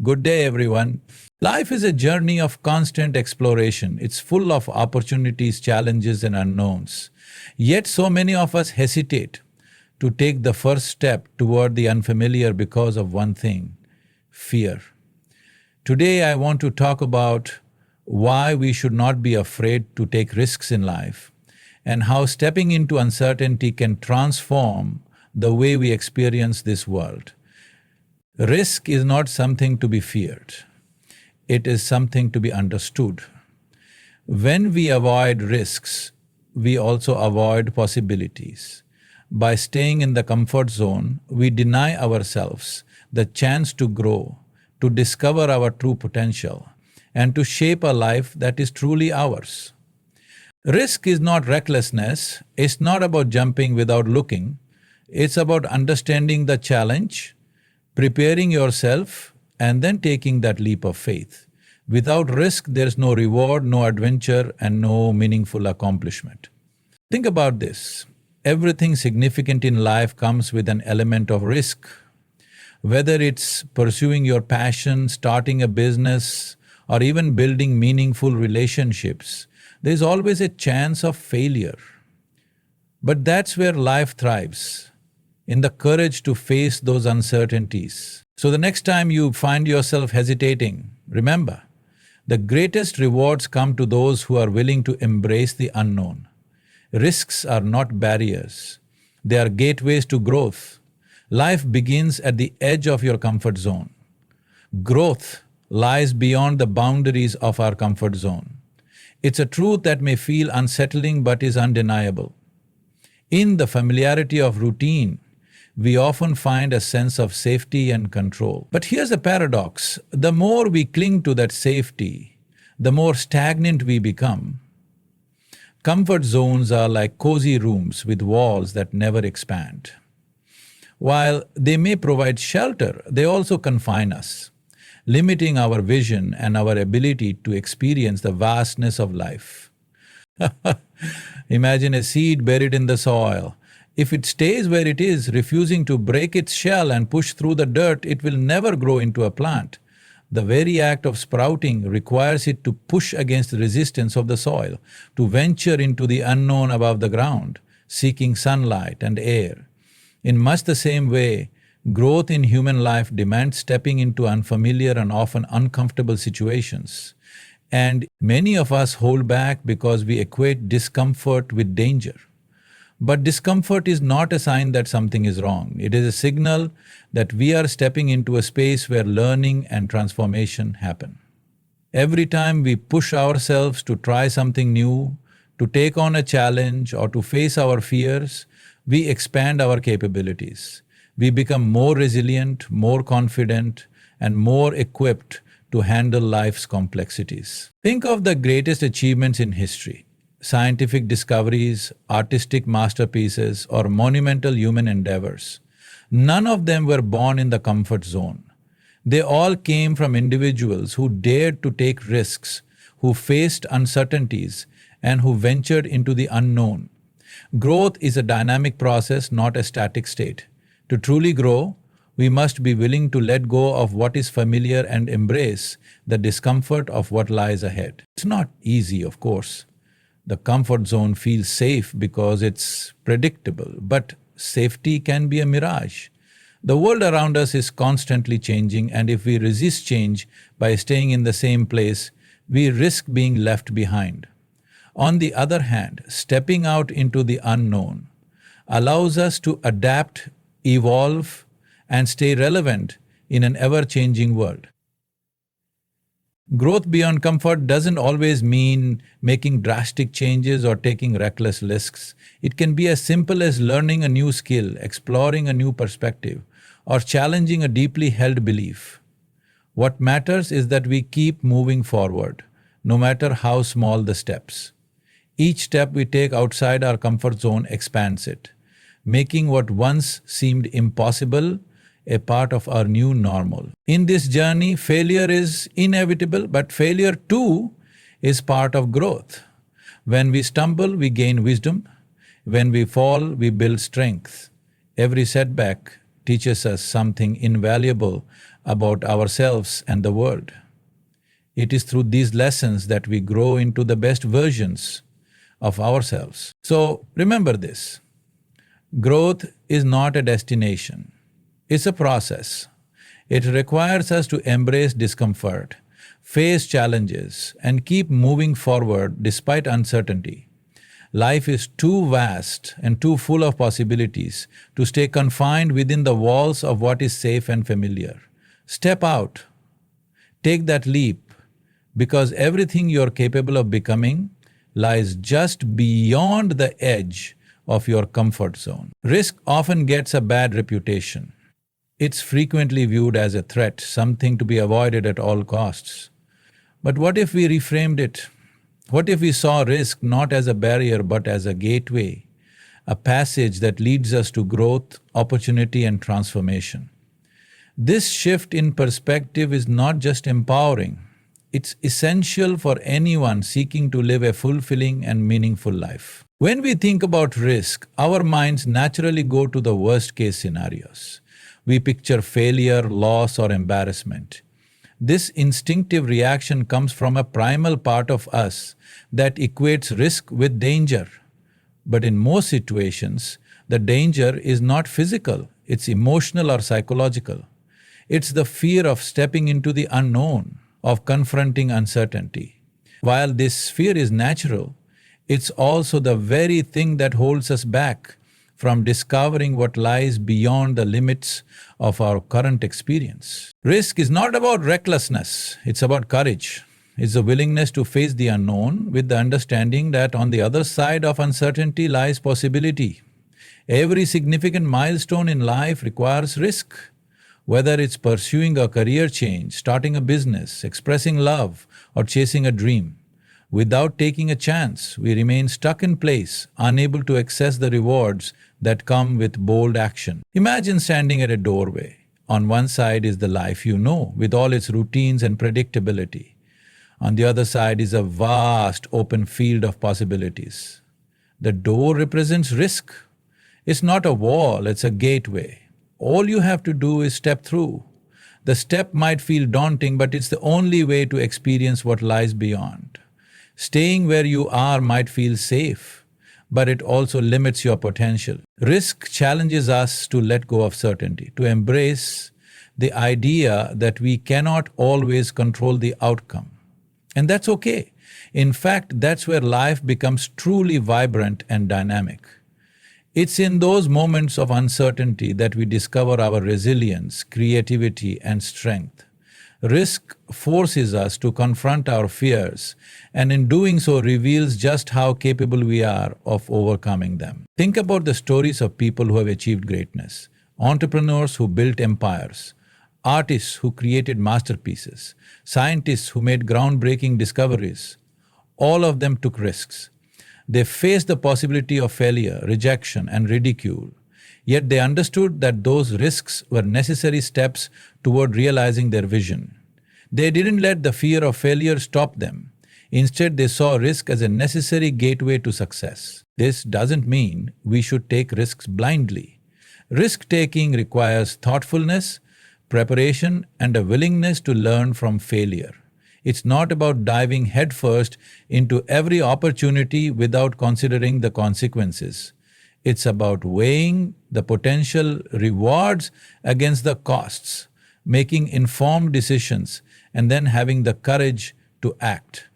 Good day, everyone. Life is a journey of constant exploration. It's full of opportunities, challenges, and unknowns. Yet, so many of us hesitate to take the first step toward the unfamiliar because of one thing: fear. Today, I want to talk about why we should not be afraid to take risks in life and how stepping into uncertainty can transform the way we experience this world. Risk is not something to be feared. It is something to be understood. When we avoid risks, we also avoid possibilities. By staying in the comfort zone, we deny ourselves the chance to grow, to discover our true potential, and to shape a life that is truly ours. Risk is not recklessness, it's not about jumping without looking, it's about understanding the challenge, preparing yourself, and then taking that leap of faith. Without risk, there's no reward, no adventure, and no meaningful accomplishment. Think about this. Everything significant in life comes with an element of risk. Whether it's pursuing your passion, starting a business, or even building meaningful relationships, there's always a chance of failure. But that's where life thrives, in the courage to face those uncertainties. So the next time you find yourself hesitating, remember, the greatest rewards come to those who are willing to embrace the unknown. Risks are not barriers, they are gateways to growth. Life begins at the edge of your comfort zone. Growth lies beyond the boundaries of our comfort zone. It's a truth that may feel unsettling but is undeniable. In the familiarity of routine, we often find a sense of safety and control. But here's the paradox: the more we cling to that safety, the more stagnant we become. Comfort zones are like cozy rooms with walls that never expand. While they may provide shelter, they also confine us, limiting our vision and our ability to experience the vastness of life. Imagine a seed buried in the soil. If it stays where it is, refusing to break its shell and push through the dirt, it will never grow into a plant. The very act of sprouting requires it to push against the resistance of the soil, to venture into the unknown above the ground, seeking sunlight and air. In much the same way, growth in human life demands stepping into unfamiliar and often uncomfortable situations. And many of us hold back because we equate discomfort with danger. But discomfort is not a sign that something is wrong. It is a signal that we are stepping into a space where learning and transformation happen. Every time we push ourselves to try something new, to take on a challenge, or to face our fears, we expand our capabilities. We become more resilient, more confident, and more equipped to handle life's complexities. Think of the greatest achievements in history: scientific discoveries, artistic masterpieces, or monumental human endeavors. None of them were born in the comfort zone. They all came from individuals who dared to take risks, who faced uncertainties, and who ventured into the unknown. Growth is a dynamic process, not a static state. To truly grow, we must be willing to let go of what is familiar and embrace the discomfort of what lies ahead. It's not easy, of course. The comfort zone feels safe because it's predictable, but safety can be a mirage. The world around us is constantly changing, and if we resist change by staying in the same place, we risk being left behind. On the other hand, stepping out into the unknown allows us to adapt, evolve, and stay relevant in an ever-changing world. Growth beyond comfort doesn't always mean making drastic changes or taking reckless risks. It can be as simple as learning a new skill, exploring a new perspective, or challenging a deeply held belief. What matters is that we keep moving forward, no matter how small the steps. Each step we take outside our comfort zone expands it, making what once seemed impossible a part of our new normal. In this journey, failure is inevitable, but failure too is part of growth. When we stumble, we gain wisdom. When we fall, we build strength. Every setback teaches us something invaluable about ourselves and the world. It is through these lessons that we grow into the best versions of ourselves. So remember this, growth is not a destination, it's a process. It requires us to embrace discomfort, face challenges, and keep moving forward despite uncertainty. Life is too vast and too full of possibilities to stay confined within the walls of what is safe and familiar. Step out, take that leap, because everything you're capable of becoming lies just beyond the edge of your comfort zone. Risk often gets a bad reputation. It's frequently viewed as a threat, something to be avoided at all costs. But what if we reframed it? What if we saw risk not as a barrier but as a gateway, a passage that leads us to growth, opportunity, and transformation? This shift in perspective is not just empowering, it's essential for anyone seeking to live a fulfilling and meaningful life. When we think about risk, our minds naturally go to the worst-case scenarios. We picture failure, loss, or embarrassment. This instinctive reaction comes from a primal part of us that equates risk with danger. But in most situations, the danger is not physical, it's emotional or psychological. It's the fear of stepping into the unknown, of confronting uncertainty. While this fear is natural, it's also the very thing that holds us back from discovering what lies beyond the limits of our current experience. Risk is not about recklessness, it's about courage. It's the willingness to face the unknown with the understanding that on the other side of uncertainty lies possibility. Every significant milestone in life requires risk. Whether it's pursuing a career change, starting a business, expressing love, or chasing a dream. Without taking a chance, we remain stuck in place, unable to access the rewards that come with bold action. Imagine standing at a doorway. On one side is the life you know, with all its routines and predictability. On the other side is a vast open field of possibilities. The door represents risk. It's not a wall, it's a gateway. All you have to do is step through. The step might feel daunting, but it's the only way to experience what lies beyond. Staying where you are might feel safe, but it also limits your potential. Risk challenges us to let go of certainty, to embrace the idea that we cannot always control the outcome. And that's okay. In fact, that's where life becomes truly vibrant and dynamic. It's in those moments of uncertainty that we discover our resilience, creativity, and strength. Risk forces us to confront our fears, and in doing so reveals just how capable we are of overcoming them. Think about the stories of people who have achieved greatness, entrepreneurs who built empires, artists who created masterpieces, scientists who made groundbreaking discoveries. All of them took risks. They faced the possibility of failure, rejection, and ridicule. Yet they understood that those risks were necessary steps toward realizing their vision. They didn't let the fear of failure stop them. Instead, they saw risk as a necessary gateway to success. This doesn't mean we should take risks blindly. Risk-taking requires thoughtfulness, preparation, and a willingness to learn from failure. It's not about diving headfirst into every opportunity without considering the consequences. It's about weighing the potential rewards against the costs, making informed decisions, and then having the courage to act.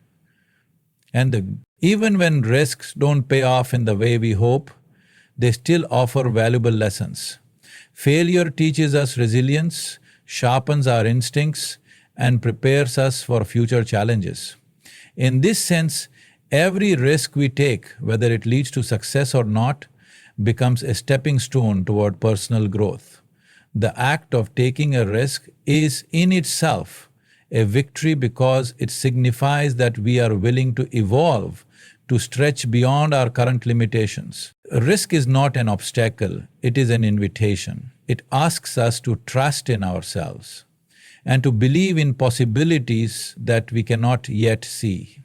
Even when risks don't pay off in the way we hope, they still offer valuable lessons. Failure teaches us resilience, sharpens our instincts, and prepares us for future challenges. In this sense, every risk we take, whether it leads to success or not, becomes a stepping stone toward personal growth. The act of taking a risk is in itself a victory because it signifies that we are willing to evolve, to stretch beyond our current limitations. Risk is not an obstacle, it is an invitation. It asks us to trust in ourselves and to believe in possibilities that we cannot yet see.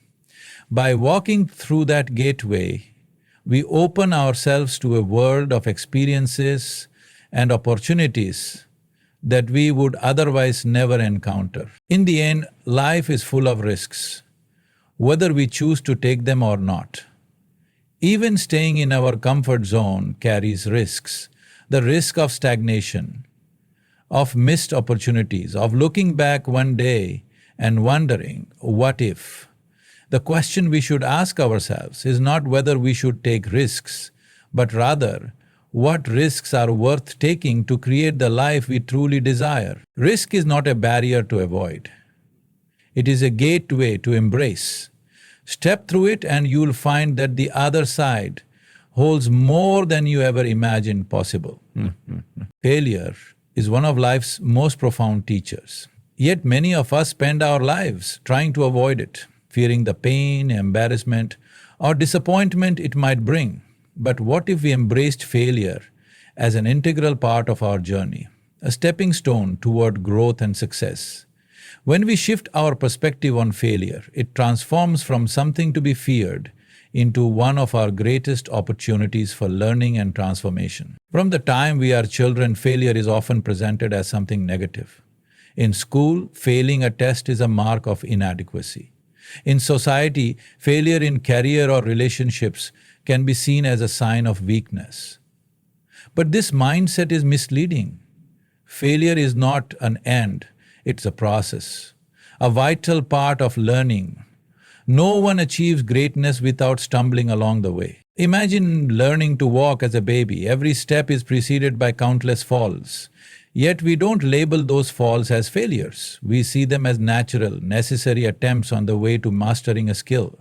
By walking through that gateway, we open ourselves to a world of experiences and opportunities that we would otherwise never encounter. In the end, life is full of risks, whether we choose to take them or not. Even staying in our comfort zone carries risks. The risk of stagnation, of missed opportunities, of looking back one day and wondering, what if? The question we should ask ourselves is not whether we should take risks, but rather, what risks are worth taking to create the life we truly desire? Risk is not a barrier to avoid. It is a gateway to embrace. Step through it and you'll find that the other side holds more than you ever imagined possible. Failure is one of life's most profound teachers. Yet many of us spend our lives trying to avoid it, fearing the pain, embarrassment, or disappointment it might bring. But what if we embraced failure as an integral part of our journey, a stepping stone toward growth and success? When we shift our perspective on failure, it transforms from something to be feared into one of our greatest opportunities for learning and transformation. From the time we are children, failure is often presented as something negative. In school, failing a test is a mark of inadequacy. In society, failure in career or relationships can be seen as a sign of weakness. But this mindset is misleading. Failure is not an end, it's a process, a vital part of learning. No one achieves greatness without stumbling along the way. Imagine learning to walk as a baby. Every step is preceded by countless falls. Yet we don't label those falls as failures. We see them as natural, necessary attempts on the way to mastering a skill.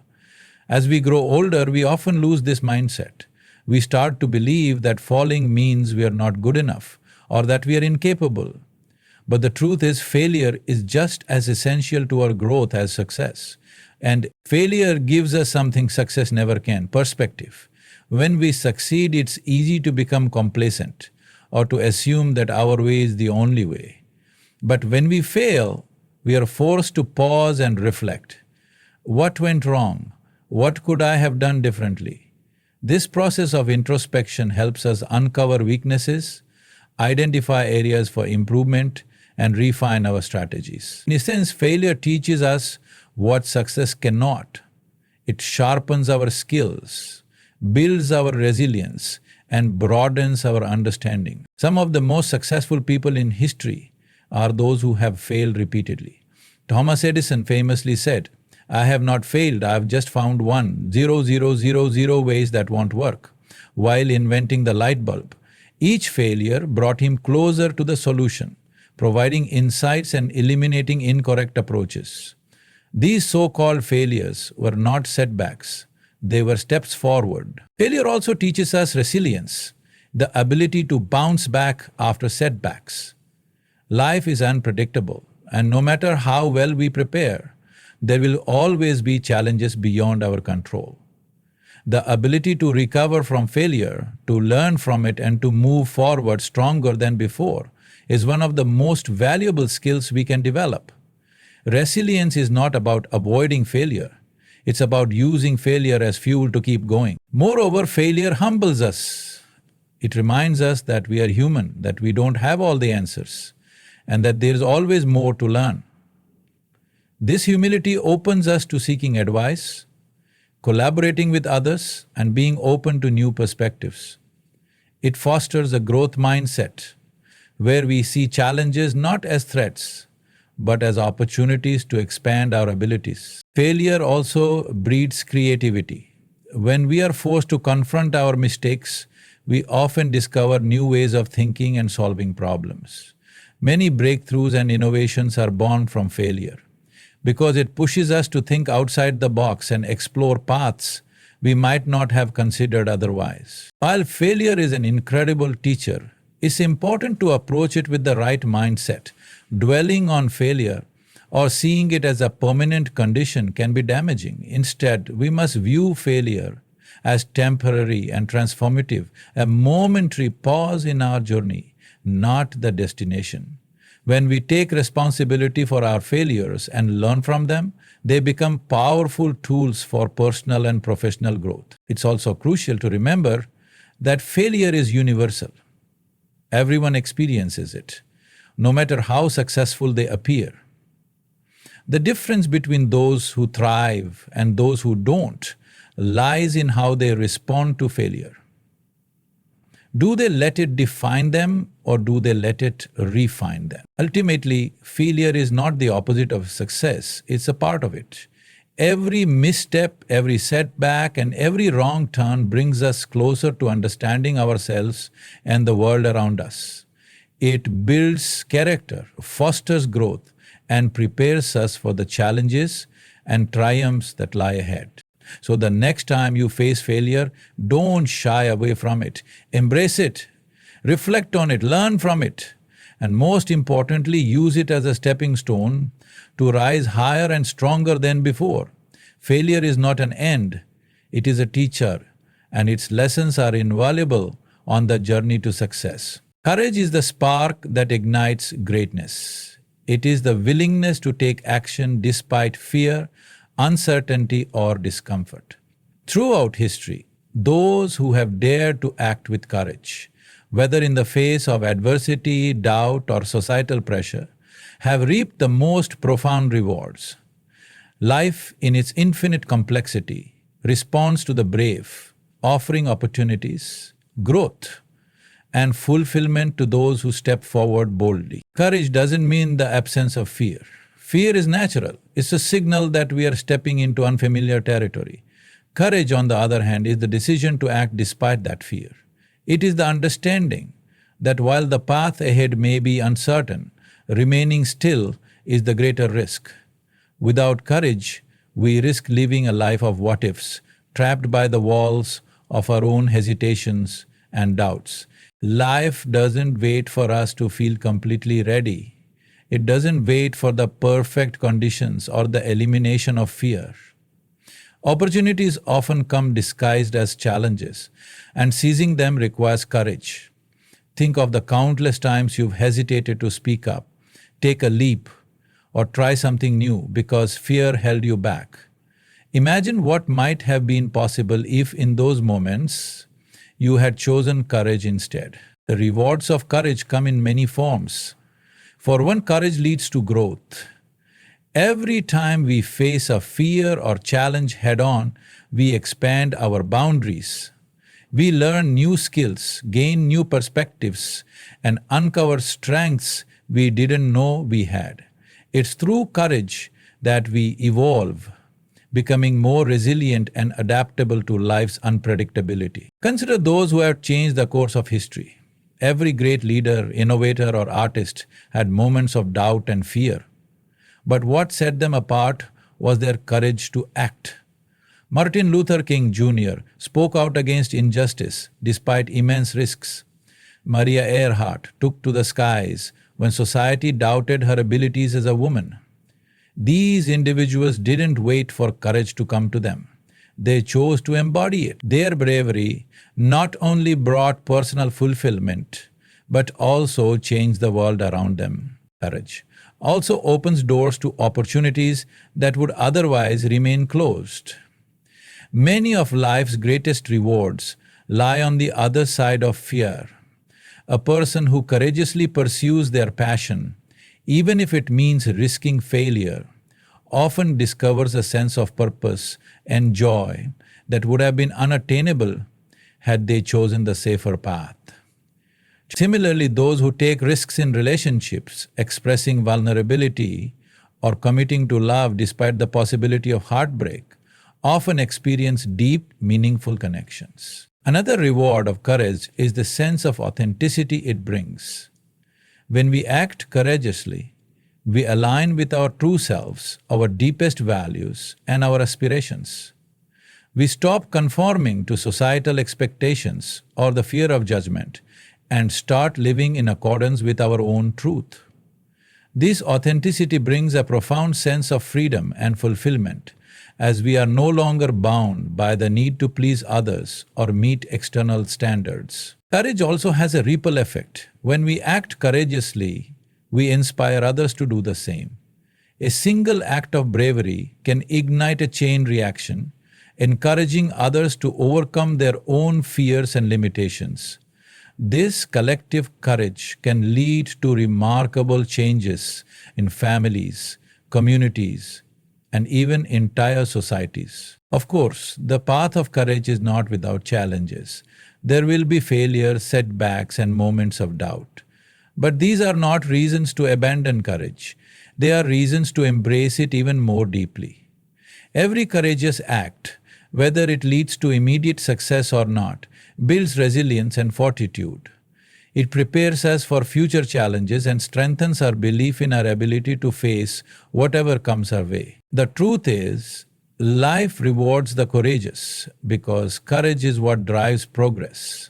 As we grow older, we often lose this mindset. We start to believe that falling means we are not good enough or that we are incapable. But the truth is, failure is just as essential to our growth as success. And failure gives us something success never can: perspective. When we succeed, it's easy to become complacent or to assume that our way is the only way. But when we fail, we are forced to pause and reflect. What went wrong? What could I have done differently? This process of introspection helps us uncover weaknesses, identify areas for improvement, and refine our strategies. In a sense, failure teaches us what success cannot. It sharpens our skills, builds our resilience, and broadens our understanding. Some of the most successful people in history are those who have failed repeatedly. Thomas Edison famously said, "I have not failed, I have just found 1,000 ways that won't work," while inventing the light bulb. Each failure brought him closer to the solution, providing insights and eliminating incorrect approaches. These so-called failures were not setbacks, they were steps forward. Failure also teaches us resilience, the ability to bounce back after setbacks. Life is unpredictable, and no matter how well we prepare, there will always be challenges beyond our control. The ability to recover from failure, to learn from it, and to move forward stronger than before is one of the most valuable skills we can develop. Resilience is not about avoiding failure. It's about using failure as fuel to keep going. Moreover, failure humbles us. It reminds us that we are human, that we don't have all the answers, and that there is always more to learn. This humility opens us to seeking advice, collaborating with others, and being open to new perspectives. It fosters a growth mindset where we see challenges not as threats, but as opportunities to expand our abilities. Failure also breeds creativity. When we are forced to confront our mistakes, we often discover new ways of thinking and solving problems. Many breakthroughs and innovations are born from failure, because it pushes us to think outside the box and explore paths we might not have considered otherwise. While failure is an incredible teacher, it's important to approach it with the right mindset. Dwelling on failure or seeing it as a permanent condition can be damaging. Instead, we must view failure as temporary and transformative, a momentary pause in our journey, not the destination. When we take responsibility for our failures and learn from them, they become powerful tools for personal and professional growth. It's also crucial to remember that failure is universal. Everyone experiences it, no matter how successful they appear. The difference between those who thrive and those who don't lies in how they respond to failure. Do they let it define them or do they let it refine them? Ultimately, failure is not the opposite of success, it's a part of it. Every misstep, every setback, and every wrong turn brings us closer to understanding ourselves and the world around us. It builds character, fosters growth, and prepares us for the challenges and triumphs that lie ahead. So the next time you face failure, don't shy away from it. Embrace it, reflect on it, learn from it, and most importantly, use it as a stepping stone to rise higher and stronger than before. Failure is not an end, it is a teacher, and its lessons are invaluable on the journey to success. Courage is the spark that ignites greatness. It is the willingness to take action despite fear, uncertainty, or discomfort. Throughout history, those who have dared to act with courage, whether in the face of adversity, doubt, or societal pressure, have reaped the most profound rewards. Life, in its infinite complexity, responds to the brave, offering opportunities, growth, and fulfillment to those who step forward boldly. Courage doesn't mean the absence of fear. Fear is natural. It's a signal that we are stepping into unfamiliar territory. Courage, on the other hand, is the decision to act despite that fear. It is the understanding that while the path ahead may be uncertain, remaining still is the greater risk. Without courage, we risk living a life of what-ifs, trapped by the walls of our own hesitations and doubts. Life doesn't wait for us to feel completely ready. It doesn't wait for the perfect conditions or the elimination of fear. Opportunities often come disguised as challenges, and seizing them requires courage. Think of the countless times you've hesitated to speak up, take a leap, or try something new because fear held you back. Imagine what might have been possible if in those moments you had chosen courage instead. The rewards of courage come in many forms. For one, courage leads to growth. Every time we face a fear or challenge head-on, we expand our boundaries. We learn new skills, gain new perspectives, and uncover strengths we didn't know we had. It's through courage that we evolve, becoming more resilient and adaptable to life's unpredictability. Consider those who have changed the course of history. Every great leader, innovator, or artist had moments of doubt and fear. But what set them apart was their courage to act. Martin Luther King Jr. spoke out against injustice despite immense risks. Maria Earhart took to the skies when society doubted her abilities as a woman. These individuals didn't wait for courage to come to them. They chose to embody it. Their bravery not only brought personal fulfillment, but also changed the world around them. Courage also opens doors to opportunities that would otherwise remain closed. Many of life's greatest rewards lie on the other side of fear. A person who courageously pursues their passion, even if it means risking failure, often discovers a sense of purpose and joy that would have been unattainable had they chosen the safer path. Similarly, those who take risks in relationships, expressing vulnerability or committing to love despite the possibility of heartbreak, often experience deep, meaningful connections. Another reward of courage is the sense of authenticity it brings. When we act courageously, we align with our true selves, our deepest values, and our aspirations. We stop conforming to societal expectations or the fear of judgment and start living in accordance with our own truth. This authenticity brings a profound sense of freedom and fulfillment, as we are no longer bound by the need to please others or meet external standards. Courage also has a ripple effect. When we act courageously, we inspire others to do the same. A single act of bravery can ignite a chain reaction, encouraging others to overcome their own fears and limitations. This collective courage can lead to remarkable changes in families, communities, and even entire societies. Of course, the path of courage is not without challenges. There will be failures, setbacks, and moments of doubt. But these are not reasons to abandon courage. They are reasons to embrace it even more deeply. Every courageous act, whether it leads to immediate success or not, builds resilience and fortitude. It prepares us for future challenges and strengthens our belief in our ability to face whatever comes our way. The truth is, life rewards the courageous because courage is what drives progress.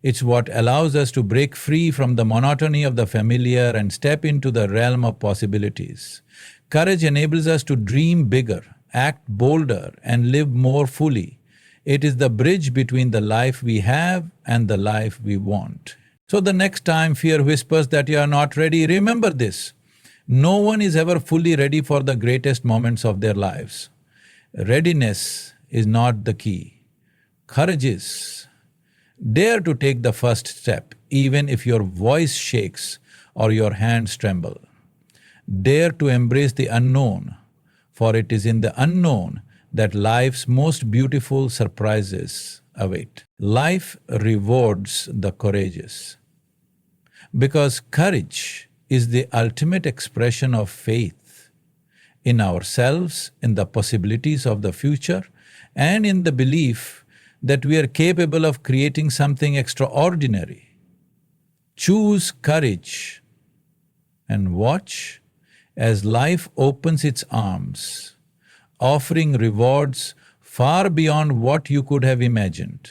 It's what allows us to break free from the monotony of the familiar and step into the realm of possibilities. Courage enables us to dream bigger, act bolder, and live more fully. It is the bridge between the life we have and the life we want. So the next time fear whispers that you are not ready, remember this. No one is ever fully ready for the greatest moments of their lives. Readiness is not the key. Courage is. Dare to take the first step, even if your voice shakes or your hands tremble. Dare to embrace the unknown, for it is in the unknown that life's most beautiful surprises await. Life rewards the courageous. Because courage is the ultimate expression of faith in ourselves, in the possibilities of the future, and in the belief that we are capable of creating something extraordinary. Choose courage and watch as life opens its arms, offering rewards far beyond what you could have imagined.